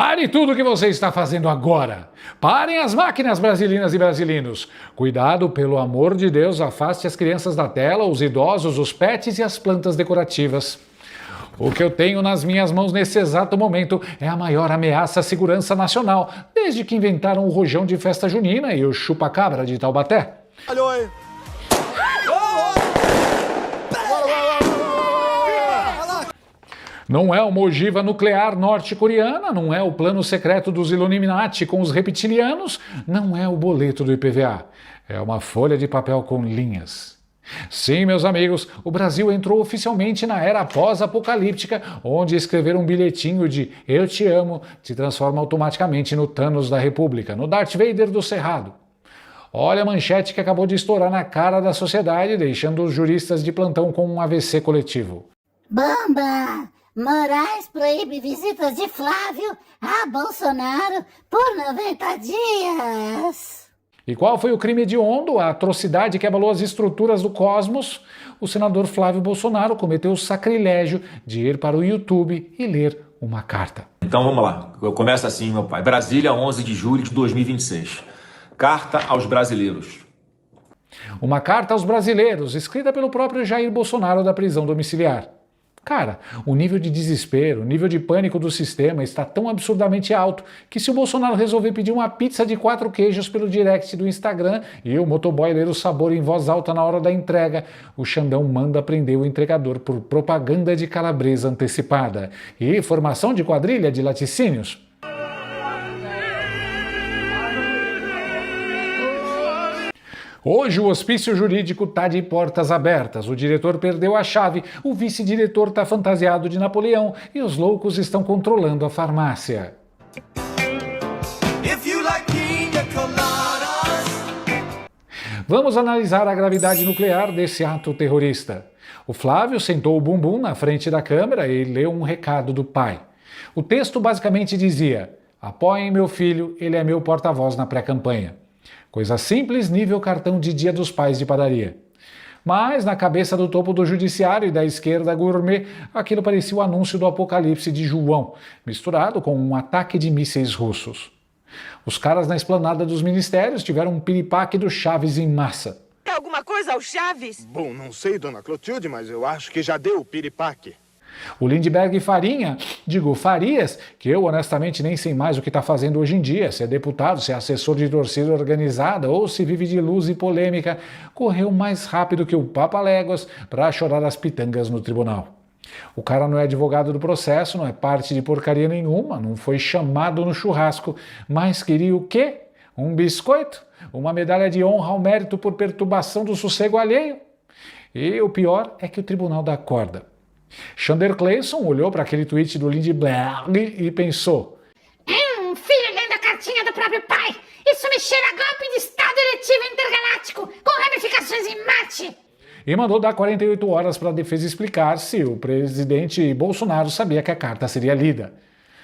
Pare tudo o que você está fazendo agora. Parem as máquinas brasilinas e brasileiros. Cuidado, pelo amor de Deus, afaste as crianças da tela, os idosos, os pets e as plantas decorativas. O que eu tenho nas minhas mãos nesse exato momento é a maior ameaça à segurança nacional, desde que inventaram o rojão de festa junina e o chupa-cabra de Taubaté. Não é uma ogiva nuclear norte-coreana, não é o plano secreto dos Illuminati com os reptilianos, não é o boleto do IPVA. É uma folha de papel com linhas. Sim, meus amigos, o Brasil entrou oficialmente na era pós-apocalíptica, onde escrever um bilhetinho de "Eu te amo" te transforma automaticamente no Thanos da República, no Darth Vader do Cerrado. Olha a manchete que acabou de estourar na cara da sociedade, deixando os juristas de plantão com um AVC coletivo. Bomba! Moraes proíbe visitas de Flávio a Bolsonaro por 90 dias. E qual foi o crime hediondo, a atrocidade que abalou as estruturas do cosmos? O senador Flávio Bolsonaro cometeu o sacrilégio de ir para o YouTube e ler uma carta. Então vamos lá, eu começo assim, meu pai. Brasília, 11 de julho de 2026. Carta aos brasileiros. Uma carta aos brasileiros, escrita pelo próprio Jair Bolsonaro da prisão domiciliar. Cara, o nível de desespero, o nível de pânico do sistema está tão absurdamente alto que se o Bolsonaro resolver pedir uma pizza de 4 queijos pelo direct do Instagram e o motoboy ler o sabor em voz alta na hora da entrega, o Xandão manda prender o entregador por propaganda de calabresa antecipada e formação de quadrilha de laticínios. Hoje o hospício jurídico está de portas abertas, o diretor perdeu a chave, o vice-diretor está fantasiado de Napoleão e os loucos estão controlando a farmácia. Vamos analisar a gravidade nuclear desse ato terrorista. O Flávio sentou o bumbum na frente da câmera e leu um recado do pai. O texto basicamente dizia: "Apoiem meu filho, ele é meu porta-voz na pré-campanha." Coisa simples, nível cartão de Dia dos Pais de padaria. Mas, na cabeça do topo do judiciário e da esquerda gourmet, aquilo parecia o anúncio do apocalipse de João, misturado com um ataque de mísseis russos. Os caras na esplanada dos ministérios tiveram um piripaque do Chaves em massa. Quer alguma coisa ao Chaves? Bom, não sei, dona Clotilde, mas eu acho que já deu o piripaque. O Lindbergh Farias, que eu honestamente nem sei mais o que está fazendo hoje em dia, se é deputado, se é assessor de torcida organizada ou se vive de luz e polêmica, correu mais rápido que o Papaléguas para chorar as pitangas no tribunal. O cara não é advogado do processo, não é parte de porcaria nenhuma, não foi chamado no churrasco, mas queria o quê? Um biscoito? Uma medalha de honra ao mérito por perturbação do sossego alheio? E o pior é que o tribunal dá corda. Xander Clayson olhou para aquele tweet do Lindbergh e pensou: Filho lendo a cartinha do próprio pai. Isso me cheira a golpe de estado eletivo intergaláctico com ramificações em Marte. E mandou dar 48 horas para a defesa explicar se o presidente Bolsonaro sabia que a carta seria lida.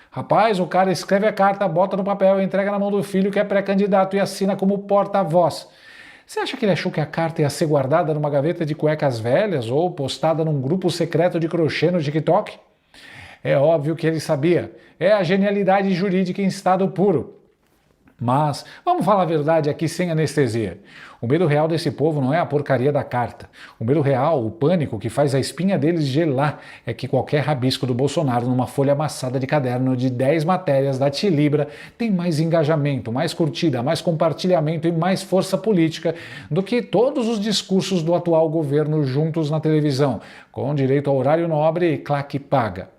Rapaz, o cara escreve a carta, bota no papel, entrega na mão do filho que é pré-candidato e assina como porta-voz. Você acha que ele achou que a carta ia ser guardada numa gaveta de cuecas velhas ou postada num grupo secreto de crochê no TikTok? É óbvio que ele sabia. É a genialidade jurídica em estado puro. Mas, vamos falar a verdade aqui sem anestesia. O medo real desse povo não é a porcaria da carta. O medo real, o pânico que faz a espinha deles gelar, é que qualquer rabisco do Bolsonaro numa folha amassada de caderno de 10 matérias da Tilibra tem mais engajamento, mais curtida, mais compartilhamento e mais força política do que todos os discursos do atual governo juntos na televisão, com direito ao horário nobre e claque paga.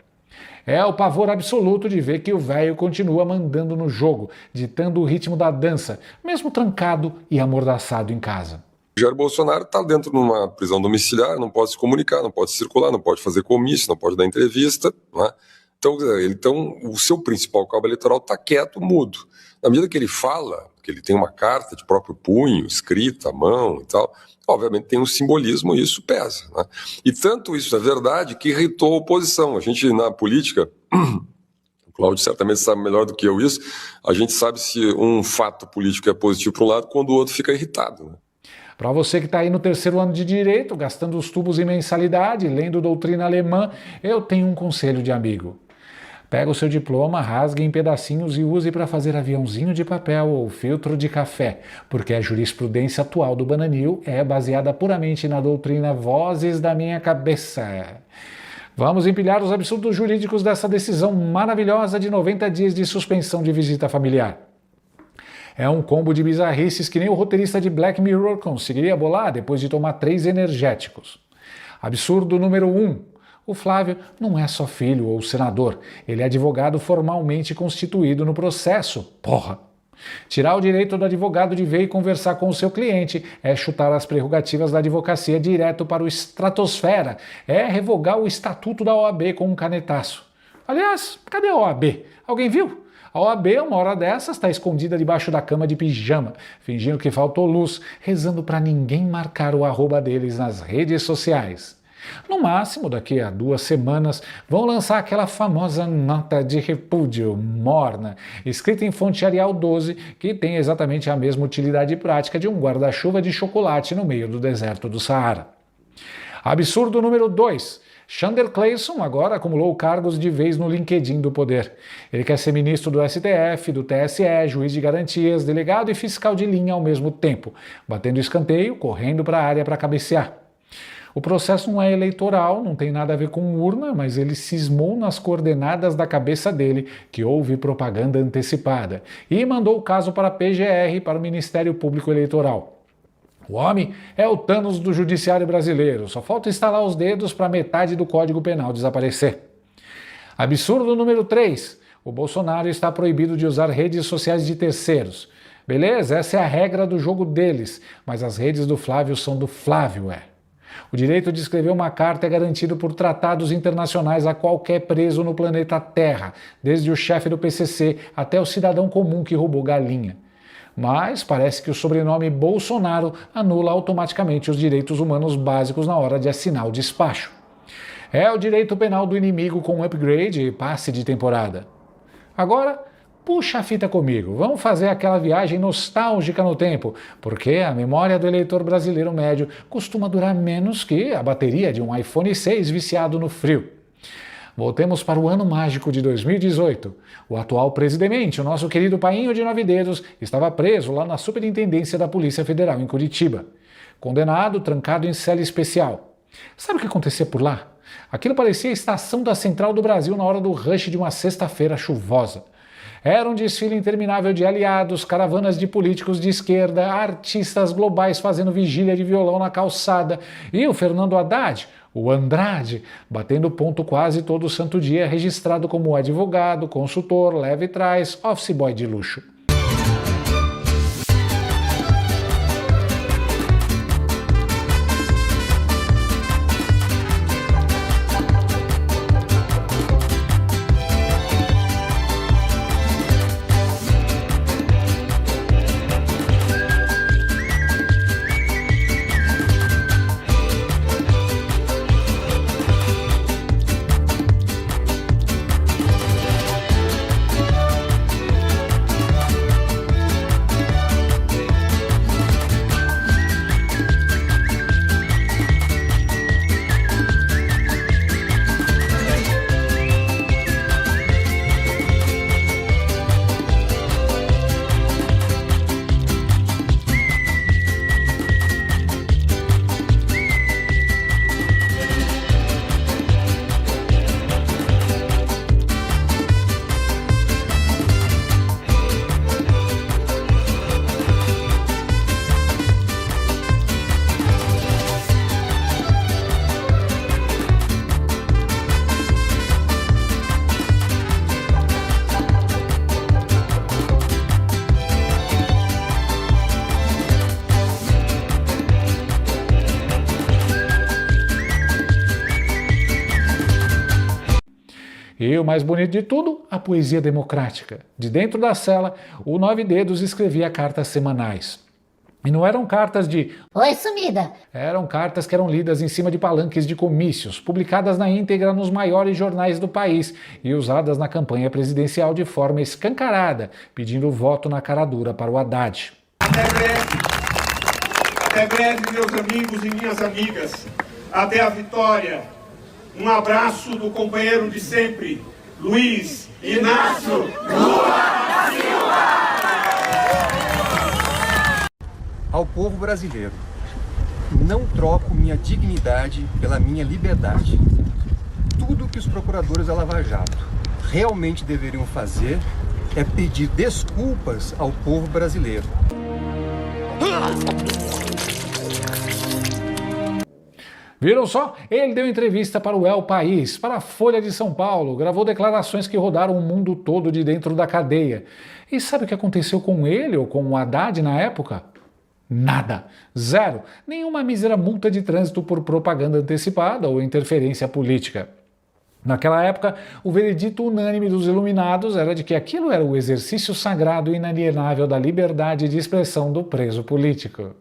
É o pavor absoluto de ver que o velho continua mandando no jogo, ditando o ritmo da dança, mesmo trancado e amordaçado em casa. Jair Bolsonaro está dentro de uma prisão domiciliar, não pode se comunicar, não pode circular, não pode fazer comício, não pode dar entrevista, né? Então, o seu principal cabo eleitoral está quieto, mudo. Na medida que ele fala, que ele tem uma carta de próprio punho, escrita à mão e tal, obviamente tem um simbolismo e isso pesa, né? E tanto isso é verdade que irritou a oposição. A gente, na política, o Cláudio certamente sabe melhor do que eu isso, a gente sabe se um fato político é positivo para um lado quando o outro fica irritado, né? Para você que está aí no 3º ano de Direito, gastando os tubos em mensalidade, lendo doutrina alemã, eu tenho um conselho de amigo. Pega o seu diploma, rasgue em pedacinhos e use para fazer aviãozinho de papel ou filtro de café, porque a jurisprudência atual do Bananil é baseada puramente na doutrina Vozes da Minha Cabeça. Vamos empilhar os absurdos jurídicos dessa decisão maravilhosa de 90 dias de suspensão de visita familiar. É um combo de bizarrices que nem o roteirista de Black Mirror conseguiria bolar depois de tomar 3 energéticos. Absurdo número 1. O Flávio não é só filho ou senador, ele é advogado formalmente constituído no processo. Porra! Tirar o direito do advogado de ver e conversar com o seu cliente é chutar as prerrogativas da advocacia direto para o estratosfera, é revogar o estatuto da OAB com um canetaço. Aliás, cadê a OAB? Alguém viu? A OAB, uma hora dessas, está escondida debaixo da cama de pijama, fingindo que faltou luz, rezando para ninguém marcar o arroba deles nas redes sociais. No máximo, daqui a 2 semanas, vão lançar aquela famosa nota de repúdio morna, escrita em fonte Arial 12, que tem exatamente a mesma utilidade prática de um guarda-chuva de chocolate no meio do deserto do Saara. Absurdo número 2. Chandler Clayson agora acumulou cargos de vez no LinkedIn do poder. Ele quer ser ministro do STF, do TSE, juiz de garantias, delegado e fiscal de linha ao mesmo tempo, batendo escanteio, correndo para a área para cabecear. O processo não é eleitoral, não tem nada a ver com urna, mas ele cismou nas coordenadas da cabeça dele que houve propaganda antecipada e mandou o caso para a PGR, para o Ministério Público Eleitoral. O homem é o Thanos do judiciário brasileiro, só falta estalar os dedos para metade do Código Penal desaparecer. Absurdo número 3. O Bolsonaro está proibido de usar redes sociais de terceiros. Beleza, essa é a regra do jogo deles, mas as redes do Flávio são do Flávio, O direito de escrever uma carta é garantido por tratados internacionais a qualquer preso no planeta Terra, desde o chefe do PCC até o cidadão comum que roubou galinha. Mas parece que o sobrenome Bolsonaro anula automaticamente os direitos humanos básicos na hora de assinar o despacho. É o direito penal do inimigo com upgrade e passe de temporada. Agora, puxa a fita comigo, vamos fazer aquela viagem nostálgica no tempo, porque a memória do eleitor brasileiro médio costuma durar menos que a bateria de um iPhone 6 viciado no frio. Voltemos para o ano mágico de 2018. O atual presidente, o nosso querido painho de 9 dedos, estava preso lá na Superintendência da Polícia Federal em Curitiba. Condenado, trancado em cela especial. Sabe o que acontecia por lá? Aquilo parecia a estação da Central do Brasil na hora do rush de uma sexta-feira chuvosa. Era um desfile interminável de aliados, caravanas de políticos de esquerda, artistas globais fazendo vigília de violão na calçada e o Fernando Haddad, o Andrade, batendo ponto quase todo santo dia, registrado como advogado, consultor, leve e trás, office boy de luxo. E o mais bonito de tudo, a poesia democrática. De dentro da cela, o 9 Dedos escrevia cartas semanais. E não eram cartas de Oi, sumida! Eram cartas que eram lidas em cima de palanques de comícios, publicadas na íntegra nos maiores jornais do país e usadas na campanha presidencial de forma escancarada, pedindo voto na cara dura para o Haddad. Até breve, meus amigos e minhas amigas. Até a vitória. Um abraço do companheiro de sempre, Luiz Inácio Ao povo brasileiro, não troco minha dignidade pela minha liberdade. Tudo que os procuradores da Lava Jato realmente deveriam fazer é pedir desculpas ao povo brasileiro. Viram só? Ele deu entrevista para o El País, para a Folha de São Paulo, gravou declarações que rodaram o mundo todo de dentro da cadeia. E sabe o que aconteceu com ele ou com o Haddad na época? Nada. Zero. Nenhuma mísera multa de trânsito por propaganda antecipada ou interferência política. Naquela época, o veredito unânime dos iluminados era de que aquilo era o exercício sagrado e inalienável da liberdade de expressão do preso político.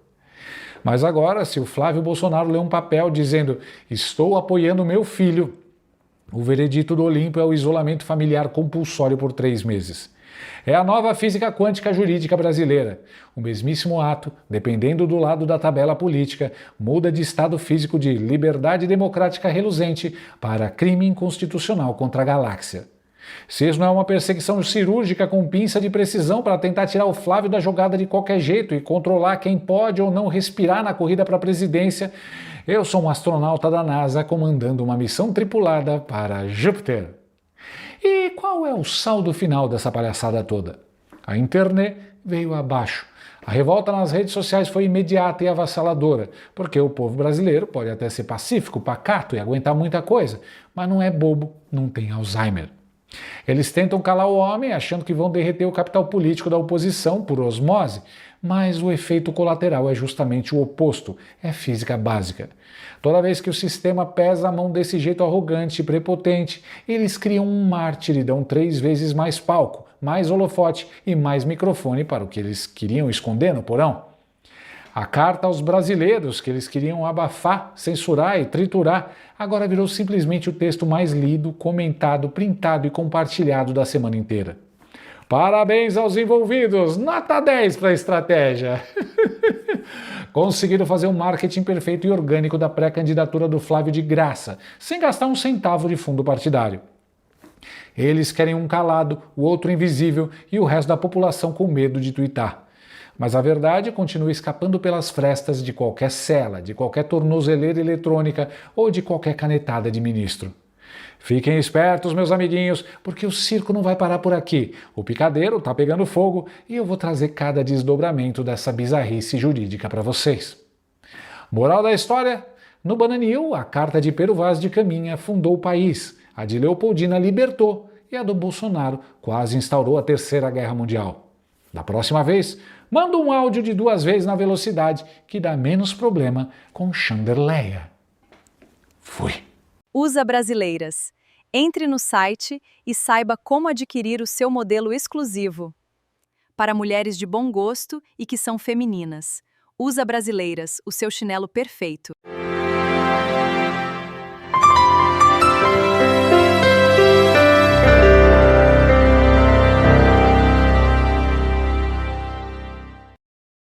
Mas agora, se o Flávio Bolsonaro lê um papel dizendo "estou apoiando meu filho", o veredito do Olímpio é o isolamento familiar compulsório por 3 meses. É a nova física quântica jurídica brasileira. O mesmíssimo ato, dependendo do lado da tabela política, muda de estado físico de liberdade democrática reluzente para crime inconstitucional contra a galáxia. Se isso não é uma perseguição cirúrgica com pinça de precisão para tentar tirar o Flávio da jogada de qualquer jeito e controlar quem pode ou não respirar na corrida para a presidência, eu sou um astronauta da NASA comandando uma missão tripulada para Júpiter. E qual é o saldo final dessa palhaçada toda? A internet veio abaixo. A revolta nas redes sociais foi imediata e avassaladora, porque o povo brasileiro pode até ser pacífico, pacato e aguentar muita coisa, mas não é bobo, não tem Alzheimer. Eles tentam calar o homem achando que vão derreter o capital político da oposição por osmose, mas o efeito colateral é justamente o oposto, é física básica. Toda vez que o sistema pesa a mão desse jeito arrogante e prepotente, eles criam um mártir e dão 3 vezes mais palco, mais holofote e mais microfone para o que eles queriam esconder no porão. A carta aos brasileiros, que eles queriam abafar, censurar e triturar, agora virou simplesmente o texto mais lido, comentado, printado e compartilhado da semana inteira. Parabéns aos envolvidos, nota 10 para a estratégia. Conseguiram fazer um marketing perfeito e orgânico da pré-candidatura do Flávio de graça, sem gastar um centavo de fundo partidário. Eles querem um calado, o outro invisível e o resto da população com medo de tuitar. Mas a verdade continua escapando pelas frestas de qualquer cela, de qualquer tornozeleira eletrônica ou de qualquer canetada de ministro. Fiquem espertos, meus amiguinhos, porque o circo não vai parar por aqui. O picadeiro tá pegando fogo e eu vou trazer cada desdobramento dessa bizarrice jurídica para vocês. Moral da história? No Bananinho, a carta de Pero Vaz de Caminha fundou o país, a de Leopoldina libertou e a do Bolsonaro quase instaurou a Terceira Guerra Mundial. Da próxima vez, manda um áudio de 2 vezes na velocidade, que dá menos problema com Chanderleia. Fui. Usa Brasileiras. Entre no site e saiba como adquirir o seu modelo exclusivo. Para mulheres de bom gosto e que são femininas. Usa Brasileiras, o seu chinelo perfeito.